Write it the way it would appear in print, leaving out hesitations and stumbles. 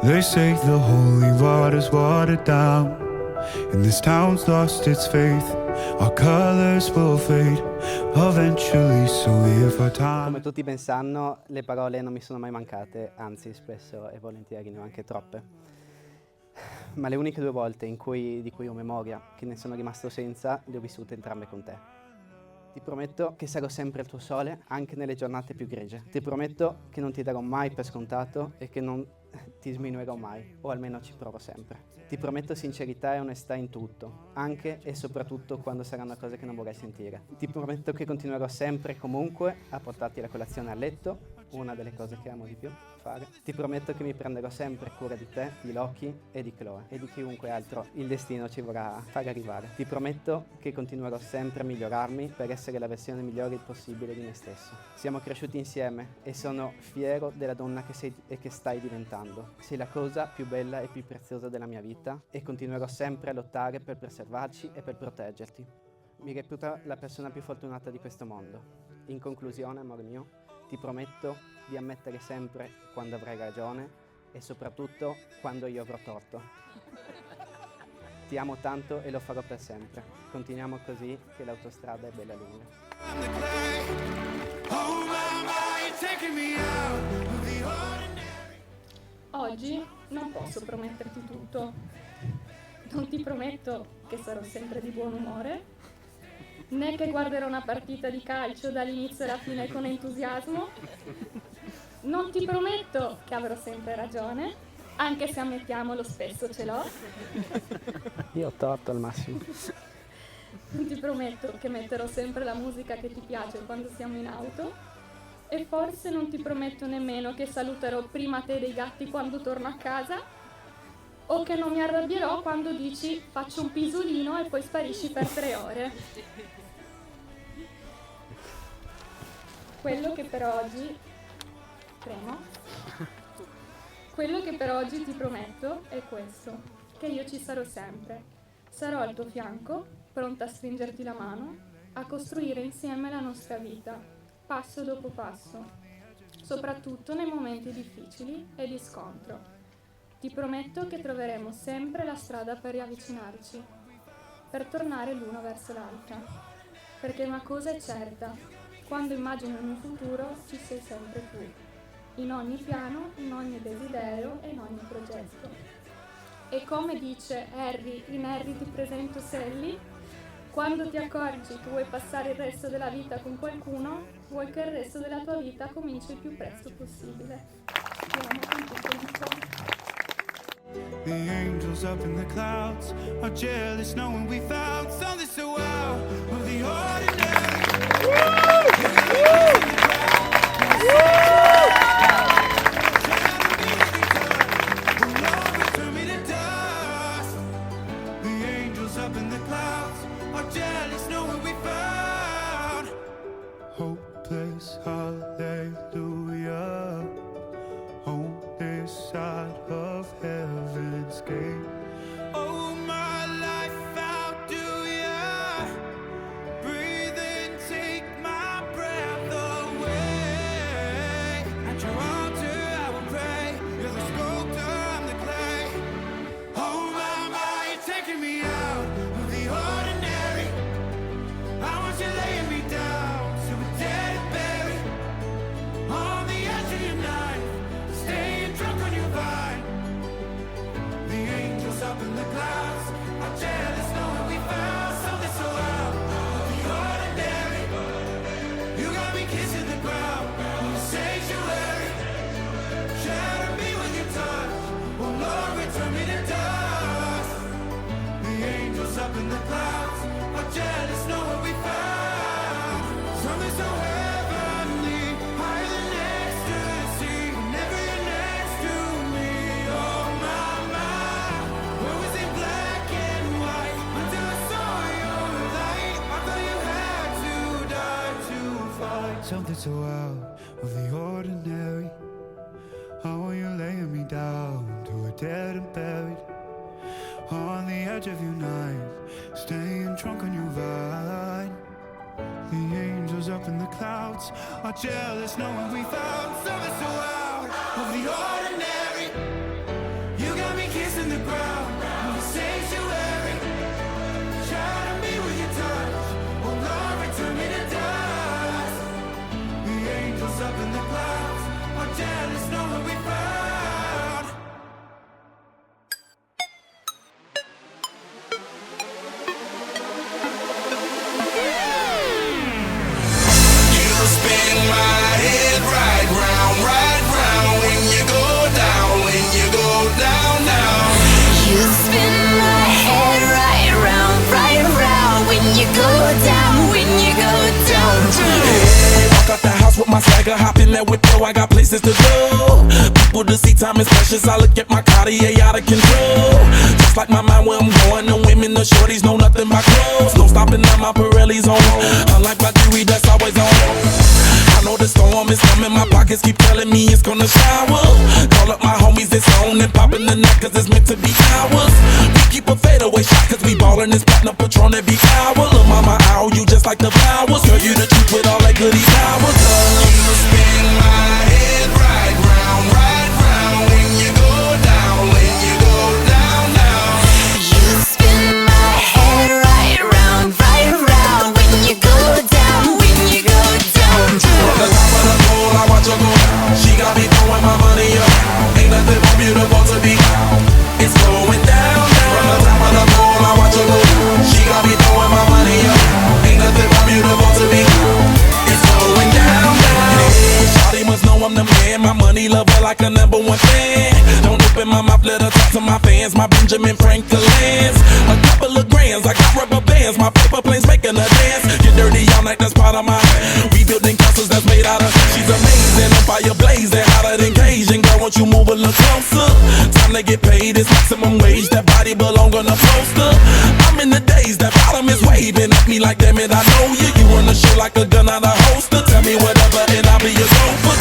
They say the holy water's watered down, and this town's lost its faith. Our colors will fade eventually, so if our time... Come tutti ben sanno, le parole non mi sono mai mancate, anzi spesso e volentieri ne ho anche troppe. Ma le uniche 2 volte di cui ho memoria, che ne sono rimasto senza, le ho vissute entrambe con te. Ti prometto che sarò sempre il tuo sole, anche nelle giornate più grigie. Ti prometto che non ti darò mai per scontato e che non ti sminuirò mai, o almeno ci provo sempre. Ti prometto sincerità e onestà in tutto, anche e soprattutto quando saranno cose che non vorrai sentire. Ti prometto che continuerò sempre e comunque a portarti la colazione a letto, una delle cose che amo di più fare. Ti prometto che mi prenderò sempre cura di te, di Loki e di Chloe e di chiunque altro il destino ci vorrà far arrivare. Ti prometto che continuerò sempre a migliorarmi per essere la versione migliore possibile di me stesso. Siamo cresciuti insieme e sono fiero della donna che sei e che stai diventando. Sei la cosa più bella e più preziosa della mia vita e continuerò sempre a lottare per preservarci e per proteggerti. Mi reputo la persona più fortunata di questo mondo. In conclusione, amore mio, ti prometto di ammettere sempre quando avrai ragione e soprattutto quando io avrò torto. Ti amo tanto e lo farò per sempre. Continuiamo così che l'autostrada è bella lunga. Oggi non posso prometterti tutto. Non ti prometto che sarò sempre di buon umore, né che guarderò una partita di calcio dall'inizio alla fine con entusiasmo. Non ti prometto che avrò sempre ragione, anche se ammettiamolo spesso ce l'ho. Io ho torto al massimo. Non ti prometto che metterò sempre la musica che ti piace quando siamo in auto. E forse non ti prometto nemmeno che saluterò prima te dei gatti quando torno a casa, o che non mi arrabbierò quando dici faccio un pisolino e poi sparisci per 3 ore. Quello che per oggi ti prometto è questo, che io ci sarò sempre. Sarò al tuo fianco, pronta a stringerti la mano, a costruire insieme la nostra vita, passo dopo passo, soprattutto nei momenti difficili e di scontro. Ti prometto che troveremo sempre la strada per riavvicinarci, per tornare l'uno verso l'altra, perché una cosa è certa, quando immagino il mio futuro ci sei sempre tu, in ogni piano, in ogni desiderio e in ogni progetto. E come dice Harry in Harry ti presento Sally, quando ti accorgi che vuoi passare il resto della vita con qualcuno, vuoi che il resto della tua vita cominci il più presto possibile. Ti amo con tutto il cuore. The angels up in the clouds are jealous knowing we found something so out of the ordinary. The angels up in the clouds are jealous knowing we found hopeless hallelujah on this side of heaven's gate. Oh, my life, how do ya breathe and take my breath away? At your altar I will pray, you're the sculptor, I'm the clay. Oh, my, you're taking me out of the ordinary. I want you laying me down to a dead and buried on the edge of your knife, staying drunk on your vine. The angels up in the clouds are jealous knowing we found something so out of the ordinary. You got me kissing the ground in the sanctuary. Shatter me with your touch, oh Lord, return me to dust. The angels up in the clouds are jealous knowing we found something so heavenly, higher than ecstasy. Whenever you're next to me, oh my, what was in black and white until I saw your light? I thought you had to die to fight something so out of the ordinary. How are you laying me down to a dead and buried on the edge of your knife, staying drunk on your vine. The angels up in the clouds are jealous knowing we found something so out of the ordinary. my swagger, hop in that whip, yo, I got places to go. People to see, time is precious, I look at my Cartier out of control. Just like my mind where I'm going, the women, the shorties know nothing but clothes. No stopping at my Pirelli's on, unlike my jewelry that's always on. I know the storm is coming, my pockets keep telling me it's gonna shower. Call up my homies, it's on and popping the neck cause it's meant to be ours. We keep a fadeaway shot cause we ballin' this platinum Patron every hour. Lil' mama, ow, you just like the flowers. Girl, you the truth with all that goody powers. You spin my head right round when you go down, when you go down, down. You spin my head right round when you go down, when you go down. From the top of the pole, I watch her go down. She got me throwing my money up. Ain't nothing more beautiful to be. It's going down, down. From the top of the pole, I watch her go down. She got me throwing my money up. Ain't nothing more beautiful to be. It's going down, down. Hey, shawty must know I'm the man. My money love her like a #1 fan. Don't open my mouth, let her talk to my fans. My Benjamin Franklin's. A couple of grands, I got rubber bands. My paper planes making her dance. Get dirty all night, that's part of my. We building castles that's made out of. She's amazing, on fire blazing, hotter than Cajun. Girl, won't you move a little closer? Time to get paid, it's maximum wage. That body belong on a poster. I'm in the days, that bottom is waving at me like, damn it, I know you. You run the show like a gun out of holster. Tell me whatever and I'll be your gopher.